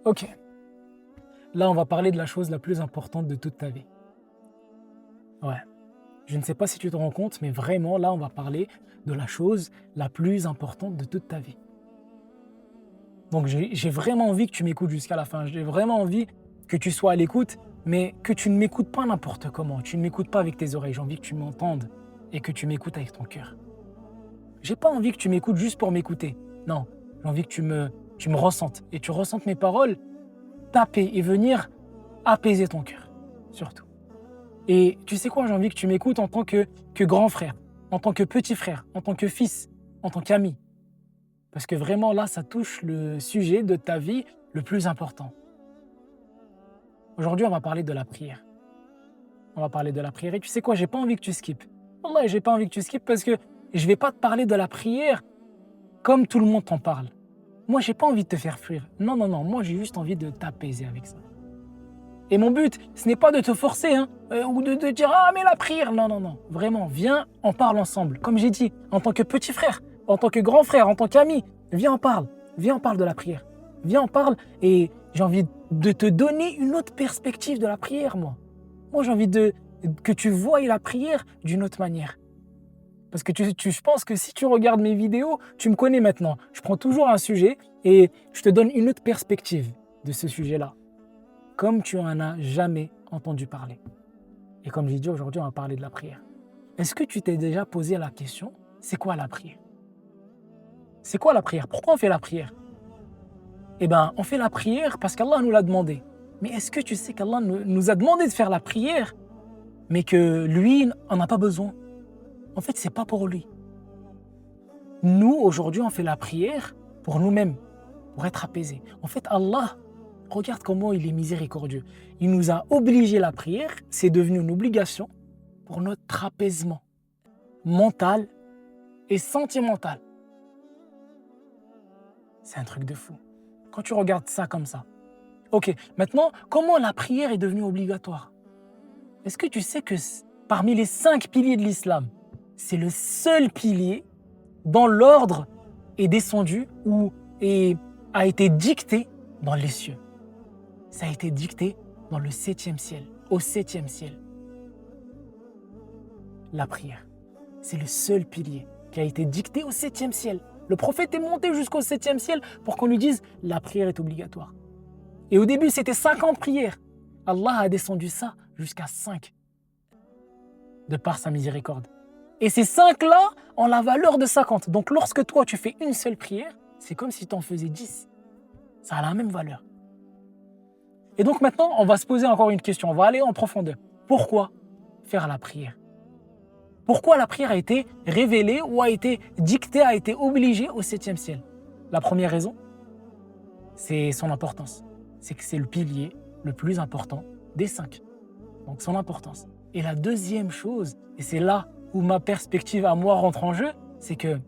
Ok, là on va parler de la chose la plus importante de toute ta vie. Ouais, je ne sais pas si tu te rends compte, mais vraiment là on va parler de la chose la plus importante de toute ta vie. Donc j'ai vraiment envie que tu m'écoutes jusqu'à la fin, j'ai vraiment envie que tu sois à l'écoute, mais que tu ne m'écoutes pas n'importe comment, tu ne m'écoutes pas avec tes oreilles, j'ai envie que tu m'entendes et que tu m'écoutes avec ton cœur. J'ai pas envie que tu m'écoutes juste pour m'écouter, non, j'ai envie que tu me ressentes et tu ressentes mes paroles, taper et venir apaiser ton cœur, surtout. Et tu sais quoi, j'ai envie que tu m'écoutes en tant que grand frère, en tant que petit frère, en tant que fils, en tant qu'ami. Parce que vraiment là, ça touche le sujet de ta vie le plus important. Aujourd'hui, on va parler de la prière. On va parler de la prière. Et tu sais quoi, j'ai pas envie que tu skippes. Wallah, j'ai pas envie que tu skippes parce que je vais pas te parler de la prière comme tout le monde t'en parle. Moi, j'ai pas envie de te faire fuir. Non, non, non. Moi, j'ai juste envie de t'apaiser avec ça. Et mon but, ce n'est pas de te forcer, hein, ou de dire ah mais la prière. Non, non, non. Vraiment, viens, on parle ensemble. Comme j'ai dit, en tant que petit frère, en tant que grand frère, en tant qu'ami, viens, on parle. Viens, on parle de la prière. Viens, on parle. Et j'ai envie de te donner une autre perspective de la prière, moi. Moi, j'ai envie que tu voies la prière d'une autre manière. Parce que je pense que si tu regardes mes vidéos, tu me connais maintenant. Je prends toujours un sujet et je te donne une autre perspective de ce sujet-là. Comme tu en as jamais entendu parler. Et comme j'ai dit, aujourd'hui, on va parler de la prière. Est-ce que tu t'es déjà posé la question, c'est quoi la prière? C'est quoi la prière? Pourquoi on fait la prière? Eh bien, on fait la prière parce qu'Allah nous l'a demandé. Mais est-ce que tu sais qu'Allah nous a demandé de faire la prière, mais que lui, on n'a pas besoin? En fait, c'est pas pour lui. Nous, aujourd'hui, on fait la prière pour nous-mêmes, pour être apaisés. En fait, Allah, regarde comment il est miséricordieux. Il nous a obligé la prière, c'est devenu une obligation pour notre apaisement mental et sentimental. C'est un truc de fou. Quand tu regardes ça comme ça. Ok, maintenant, comment la prière est devenue obligatoire? Est-ce que tu sais que parmi les 5 piliers de l'islam, c'est le seul pilier dont l'ordre est descendu ou a été dicté dans les cieux? Ça a été dicté dans le 7e ciel, au 7e ciel. La prière, c'est le seul pilier qui a été dicté au 7e ciel. Le prophète est monté jusqu'au 7e ciel pour qu'on lui dise la prière est obligatoire. Et au début, c'était 50 prières. Allah a descendu ça jusqu'à 5, de par sa miséricorde. Et ces 5-là ont la valeur de 50. Donc lorsque toi, tu fais une seule prière, c'est comme si tu en faisais 10. Ça a la même valeur. Et donc maintenant, on va se poser encore une question. On va aller en profondeur. Pourquoi faire la prière? Pourquoi la prière a été révélée ou a été dictée, a été obligée au 7e ciel? La première raison, c'est son importance. C'est que c'est le pilier le plus important des 5. Donc son importance. Et la deuxième chose, et c'est là où ma perspective à moi rentre en jeu, c'est que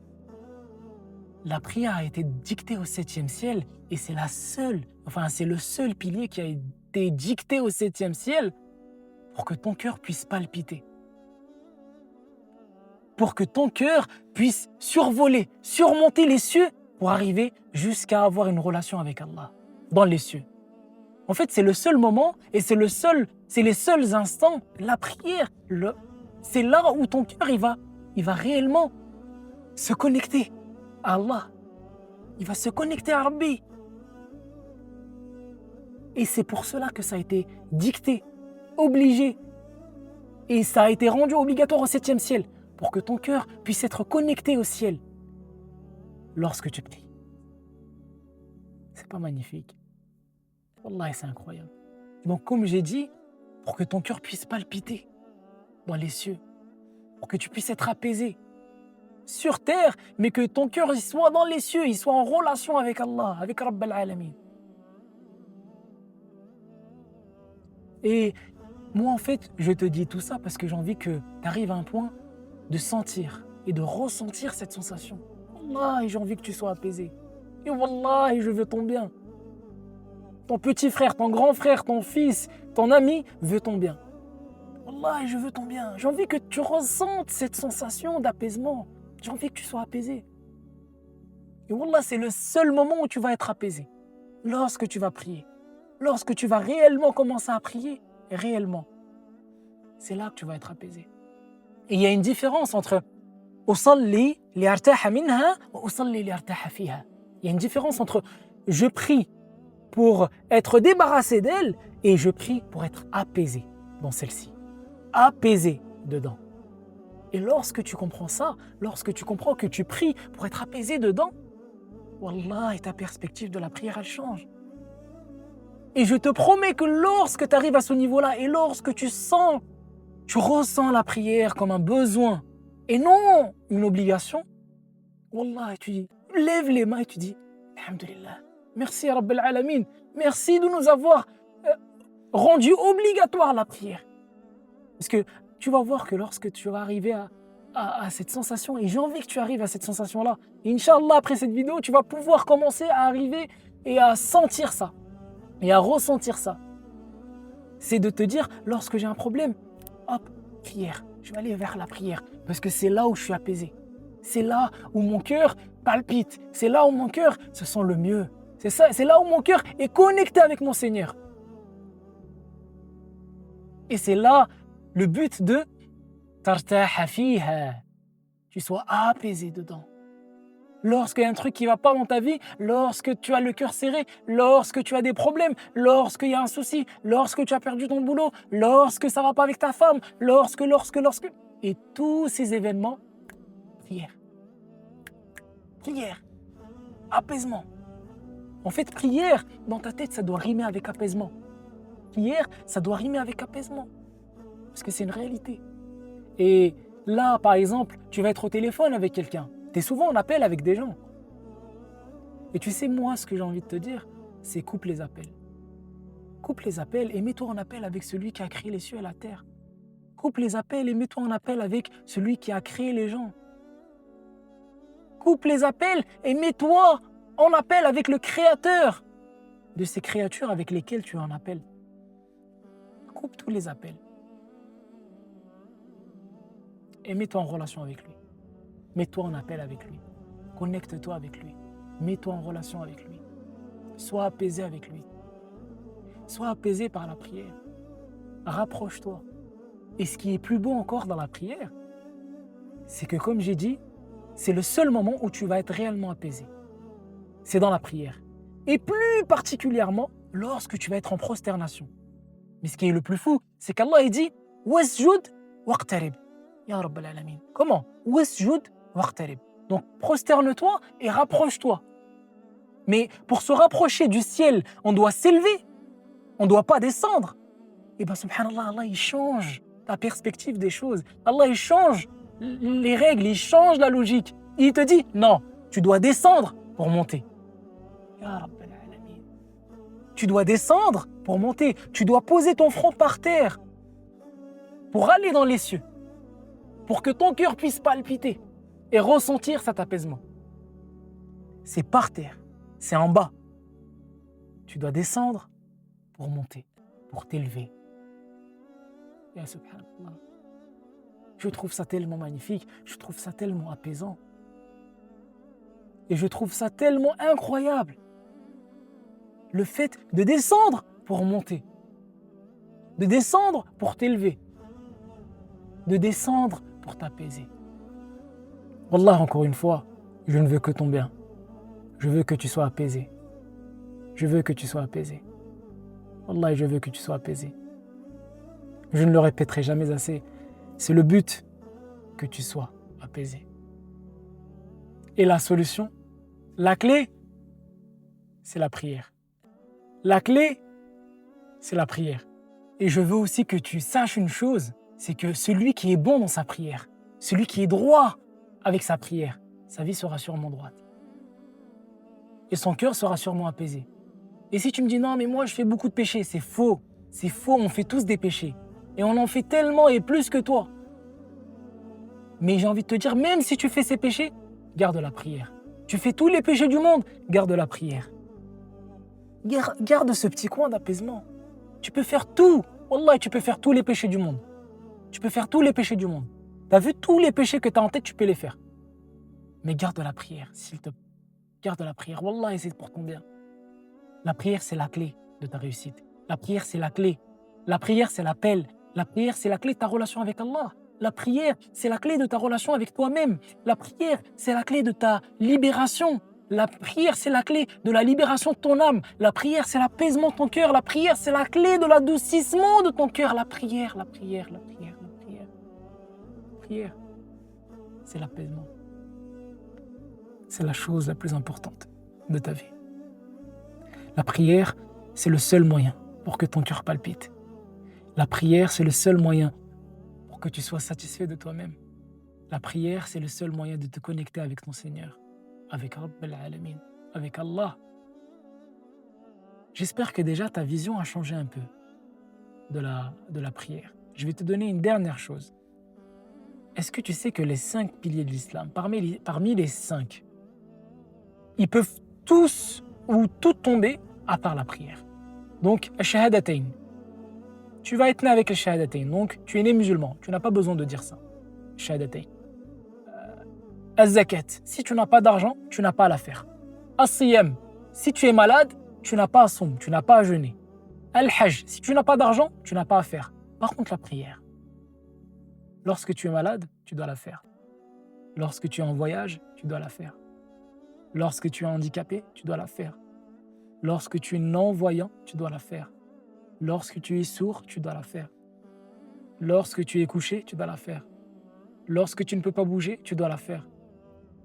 la prière a été dictée au 7e ciel et c'est le seul pilier qui a été dicté au 7e ciel pour que ton cœur puisse palpiter. Pour que ton cœur puisse survoler, surmonter les cieux pour arriver jusqu'à avoir une relation avec Allah, dans les cieux. En fait, c'est le seul moment et c'est les seuls instants, la prière, c'est là où ton cœur il va réellement se connecter à Allah. Il va se connecter à Rabbi. Et c'est pour cela que ça a été dicté, obligé. Et ça a été rendu obligatoire au 7e ciel, pour que ton cœur puisse être connecté au ciel lorsque tu pries. C'est pas magnifique? Wallah, c'est incroyable. Donc comme j'ai dit, pour que ton cœur puisse palpiter dans les cieux, pour que tu puisses être apaisé sur terre, mais que ton cœur il soit dans les cieux, il soit en relation avec Allah, avec Rabb al-Alamin. Et moi, en fait, je te dis tout ça parce que j'ai envie que tu arrives à un point de sentir et de ressentir cette sensation. Wallah, j'ai envie que tu sois apaisé. Et wallah, je veux ton bien. Ton petit frère, ton grand frère, ton fils, ton ami veut ton bien. Wallah, je veux ton bien. J'ai envie que tu ressentes cette sensation d'apaisement. J'ai envie que tu sois apaisé. Et wallah, c'est le seul moment où tu vas être apaisé. lorsque tu vas prier, lorsque tu vas réellement commencer à prier, réellement, c'est là que tu vas être apaisé. Et il y a une différence entre أصلي لأرتاح منها وأصلي لأرتاح فيها. Il y a une différence entre je prie pour être débarrassé d'elle et je prie pour être apaisé dans celle-ci. Apaisé dedans. Et lorsque tu comprends ça, lorsque tu comprends que tu pries pour être apaisé dedans, wallah, et ta perspective de la prière, elle change. Et je te promets que lorsque tu arrives à ce niveau-là et lorsque tu ressens la prière comme un besoin et non une obligation, wallah, tu lèves les mains et tu dis Alhamdulillah, merci Rabbil Alamin, merci de nous avoir rendu obligatoire la prière. Parce que tu vas voir que lorsque tu vas arriver à cette sensation, et j'ai envie que tu arrives à cette sensation-là, et Inch'Allah, après cette vidéo, tu vas pouvoir commencer à arriver et à sentir ça, et à ressentir ça. C'est de te dire, lorsque j'ai un problème, hop, prière, je vais aller vers la prière, parce que c'est là où je suis apaisé. C'est là où mon cœur palpite, c'est là où mon cœur se sent le mieux. C'est là où mon cœur est connecté avec mon Seigneur. Et c'est là le but de tartaha fiha, tu sois apaisé dedans. Lorsqu'il y a un truc qui ne va pas dans ta vie, lorsque tu as le cœur serré, lorsque tu as des problèmes, lorsqu'il y a un souci, lorsque tu as perdu ton boulot, lorsque ça ne va pas avec ta femme, lorsque. Et tous ces événements, prière. Prière. Apaisement. En fait, prière, dans ta tête, ça doit rimer avec apaisement. Prière, ça doit rimer avec apaisement. Parce que c'est une réalité. Et là, par exemple, tu vas être au téléphone avec quelqu'un. Tu es souvent en appel avec des gens. Et tu sais, moi, ce que j'ai envie de te dire, c'est coupe les appels. Coupe les appels et mets-toi en appel avec celui qui a créé les cieux et la terre. Coupe les appels et mets-toi en appel avec celui qui a créé les gens. Coupe les appels et mets-toi en appel avec le créateur de ces créatures avec lesquelles tu es en appel. Coupe tous les appels. Et mets-toi en relation avec lui. Mets-toi en appel avec lui. Connecte-toi avec lui. Mets-toi en relation avec lui. Sois apaisé avec lui. Sois apaisé par la prière. Rapproche-toi. Et ce qui est plus beau encore dans la prière, c'est que comme j'ai dit, c'est le seul moment où tu vas être réellement apaisé. C'est dans la prière. Et plus particulièrement lorsque tu vas être en prosternation. Mais ce qui est le plus fou, c'est qu'Allah dit « Wasjud waqtarib » Ya Rabbal Alamin. Comment? Wasjud waqtarib. Donc prosterne-toi et rapproche-toi. Mais pour se rapprocher du ciel, on doit s'élever. On ne doit pas descendre. Et bien subhanallah, Allah il change la perspective des choses. Allah il change les règles, il change la logique. Il te dit non, tu dois descendre pour monter. Ya Rabbal Alamin. Tu dois descendre pour monter. Tu dois poser ton front par terre pour aller dans les cieux. Pour que ton cœur puisse palpiter et ressentir cet apaisement. C'est par terre, c'est en bas. Tu dois descendre pour monter, pour t'élever. Ya subhanallah. Je trouve ça tellement magnifique, je trouve ça tellement apaisant. Et je trouve ça tellement incroyable. Le fait de descendre pour monter. De descendre pour t'élever. De descendre pour t'apaiser. Wallah, encore une fois, je ne veux que ton bien. Je veux que tu sois apaisé. Je veux que tu sois apaisé. Wallah, je veux que tu sois apaisé. Je ne le répéterai jamais assez. C'est le but que tu sois apaisé. Et la solution, la clé, c'est la prière. La clé, c'est la prière. Et je veux aussi que tu saches une chose, c'est que celui qui est bon dans sa prière, celui qui est droit avec sa prière, sa vie sera sûrement droite. Et son cœur sera sûrement apaisé. Et si tu me dis non, mais moi je fais beaucoup de péchés, c'est faux. C'est faux, on fait tous des péchés. Et on en fait tellement et plus que toi. Mais j'ai envie de te dire, même si tu fais ces péchés, garde la prière. Tu fais tous les péchés du monde, garde la prière. Garde ce petit coin d'apaisement. Tu peux faire tout. Wallah, tu peux faire tous les péchés du monde. Tu peux faire tous les péchés du monde. Tu as vu tous les péchés que tu as en tête, tu peux les faire. Mais garde la prière, s'il te plaît. Garde la prière. Wallah, c'est pour ton bien. La prière, c'est la clé de ta réussite. La prière, c'est la clé. La prière, c'est l'appel. La prière, c'est la clé de ta relation avec Allah. La prière, c'est la clé de ta relation avec toi-même. La prière, c'est la clé de ta libération. La prière, c'est la clé de la libération de ton âme. La prière, c'est l'apaisement de ton cœur. La prière, c'est la clé de l'adoucissement de ton cœur. La prière, la prière, la prière, la prière. La prière, c'est l'apaisement. C'est la chose la plus importante de ta vie. La prière, c'est le seul moyen pour que ton cœur palpite. La prière, c'est le seul moyen pour que tu sois satisfait de toi-même. La prière, c'est le seul moyen de te connecter avec ton Seigneur, avec Rabb al-Alamin, avec Allah. J'espère que déjà ta vision a changé un peu de la prière. Je vais te donner une dernière chose. Est-ce que tu sais que les 5 piliers de l'islam, parmi les 5, ils peuvent tous ou tout tomber à part la prière. Donc, al-shahadatayn. Tu vas être né avec al-shahadatayn. Donc, tu es né musulman. Tu n'as pas besoin de dire ça. Shahadatayn. Al-zakat. Si tu n'as pas d'argent, tu n'as pas à la faire. Al-siyam. Si tu es malade, tu n'as pas à soum, tu n'as pas à jeûner. Al-hajj. Si tu n'as pas d'argent, tu n'as pas à faire. Par contre, la prière. Lorsque tu es malade, tu dois la faire. Lorsque tu es en voyage, tu dois la faire. Lorsque tu es handicapé, tu dois la faire. Lorsque tu es non-voyant, tu dois la faire. Lorsque tu es sourd, tu dois la faire. Lorsque tu es couché, tu dois la faire. Lorsque tu ne peux pas bouger, tu dois la faire.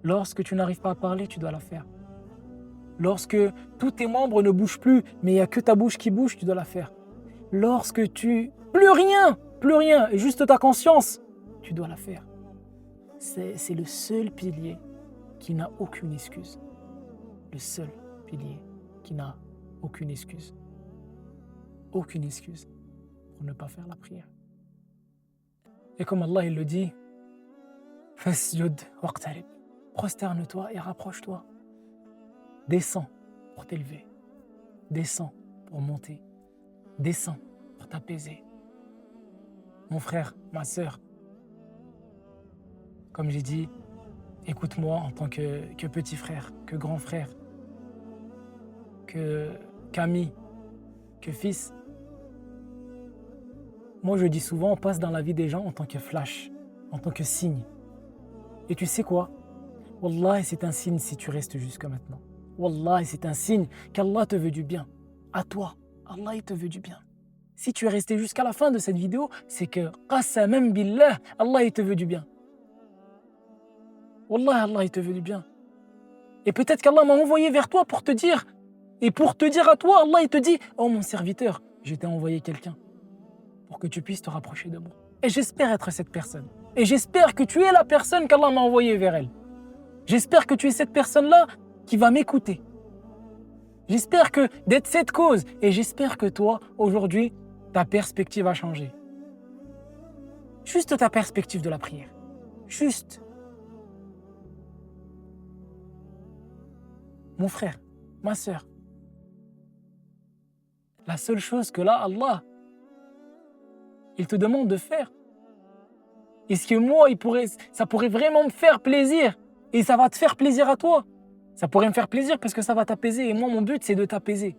Lorsque tu n'arrives pas à parler, tu dois la faire. Lorsque tous tes membres ne bougent plus, mais il n'y a que ta bouche qui bouge, tu dois la faire. Lorsque tu... Plus rien, et juste ta conscience, tu dois la faire. C'est le seul pilier qui n'a aucune excuse. Le seul pilier qui n'a aucune excuse. Aucune excuse pour ne pas faire la prière. Et comme Allah il le dit, Fasjud waqtarib. Prosterne-toi et rapproche-toi. Descends pour t'élever. Descends pour monter. Descends pour t'apaiser. Mon frère, ma sœur, comme j'ai dit, écoute-moi en tant que petit frère, que grand frère, qu'ami, que fils. Moi, je dis souvent, on passe dans la vie des gens en tant que flash, en tant que signe. Et tu sais quoi? Wallah, c'est un signe si tu restes jusqu'à maintenant. Wallah, c'est un signe qu'Allah te veut du bien. À toi, Allah, il te veut du bien. Si tu es resté jusqu'à la fin de cette vidéo, c'est que, qasaman billah, Allah, il te veut du bien. Wallah, Allah, il te veut du bien. Et peut-être qu'Allah m'a envoyé vers toi pour te dire, et pour te dire à toi, Allah, il te dit, oh mon serviteur, je t'ai envoyé quelqu'un pour que tu puisses te rapprocher de moi. Et j'espère être cette personne. Et j'espère que tu es la personne qu'Allah m'a envoyée vers elle. J'espère que tu es cette personne-là qui va m'écouter. J'espère que d'être cette cause. Et j'espère que toi, aujourd'hui, ta perspective a changé. Juste ta perspective de la prière. Juste. Mon frère, ma sœur. La seule chose que là, Allah, il te demande de faire. Est-ce que moi, ça pourrait vraiment me faire plaisir et ça va te faire plaisir à toi? Ça pourrait me faire plaisir parce que ça va t'apaiser. Et moi, mon but, c'est de t'apaiser.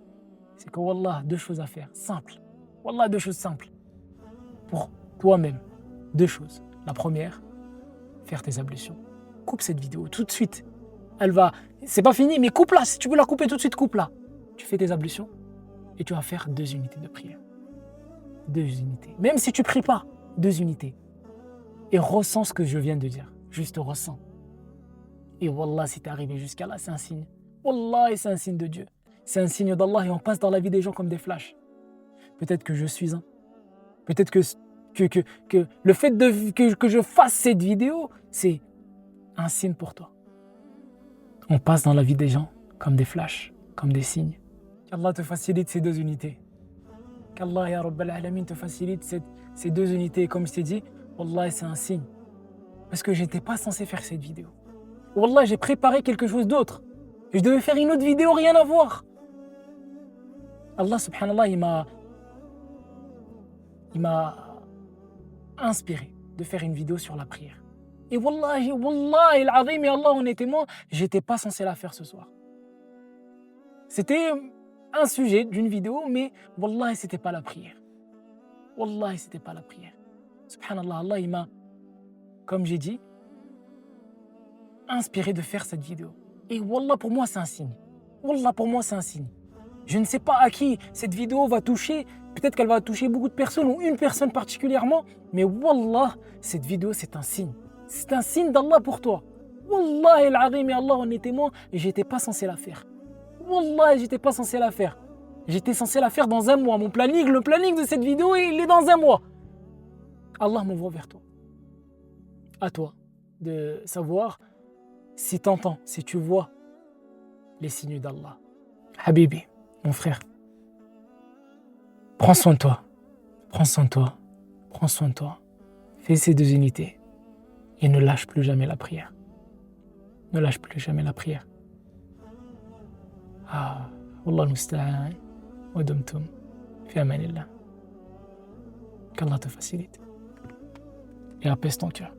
C'est que, Wallah, 2 choses à faire, simples. Wallah, 2 choses simples. Pour toi-même, 2 choses. La première, faire tes ablutions. Coupe cette vidéo tout de suite. C'est pas fini, mais coupe-la. Si tu veux la couper tout de suite, coupe-la. Tu fais tes ablutions et tu vas faire 2 unités de prière. 2 unités. Même si tu pries pas, 2 unités. Et ressens ce que je viens de dire. Juste ressens. Et Wallah, si t'es arrivé jusqu'à là, c'est un signe. Wallah, c'est un signe de Dieu. C'est un signe d'Allah et on passe dans la vie des gens comme des flashs. Peut-être que je suis un. Peut-être que le fait que je fasse cette vidéo, c'est un signe pour toi. On passe dans la vie des gens comme des flashs, comme des signes. Qu'Allah te facilite ces 2 unités. Qu'Allah, ya Rabb al-Alamin, te facilite ces 2 unités. Et comme je t'ai dit, Wallah, c'est un signe. Parce que je n'étais pas censé faire cette vidéo. Wallah, j'ai préparé quelque chose d'autre. Je devais faire une autre vidéo, rien à voir. Allah, subhanallah, il m'a inspiré de faire une vidéo sur la prière. Et Wallah, il-azim, et Allah en est témoin, j'étais pas censé la faire ce soir. C'était un sujet d'une vidéo, mais Wallahi, c'était pas la prière. Wallahi, c'était pas la prière. Subhanallah, Allah, il m'a, comme j'ai dit, inspiré de faire cette vidéo. Et Wallah, pour moi, c'est un signe. Wallah, pour moi, c'est un signe. Je ne sais pas à qui cette vidéo va toucher. Peut-être qu'elle va toucher beaucoup de personnes ou une personne particulièrement. Mais Wallah, cette vidéo, c'est un signe. C'est un signe d'Allah pour toi. Wallah, el-Azim, et Allah en est témoin, et j'étais pas censé la faire. Wallah, j'étais pas censé la faire. J'étais censé la faire dans un mois. Mon planning, le planning de cette vidéo, il est dans un mois. Allah m'envoie vers toi. À toi de savoir si t'entends, si tu vois les signes d'Allah. Habibi, mon frère, prends soin de toi. Prends soin de toi. Prends soin de toi. Fais ces 2 unités. Et ne lâche plus jamais la prière. Ne lâche plus jamais la prière. Wallah musta'an. Wa dumtum fi amanillah. Qu'Allah te facilite. Et apaise ton cœur.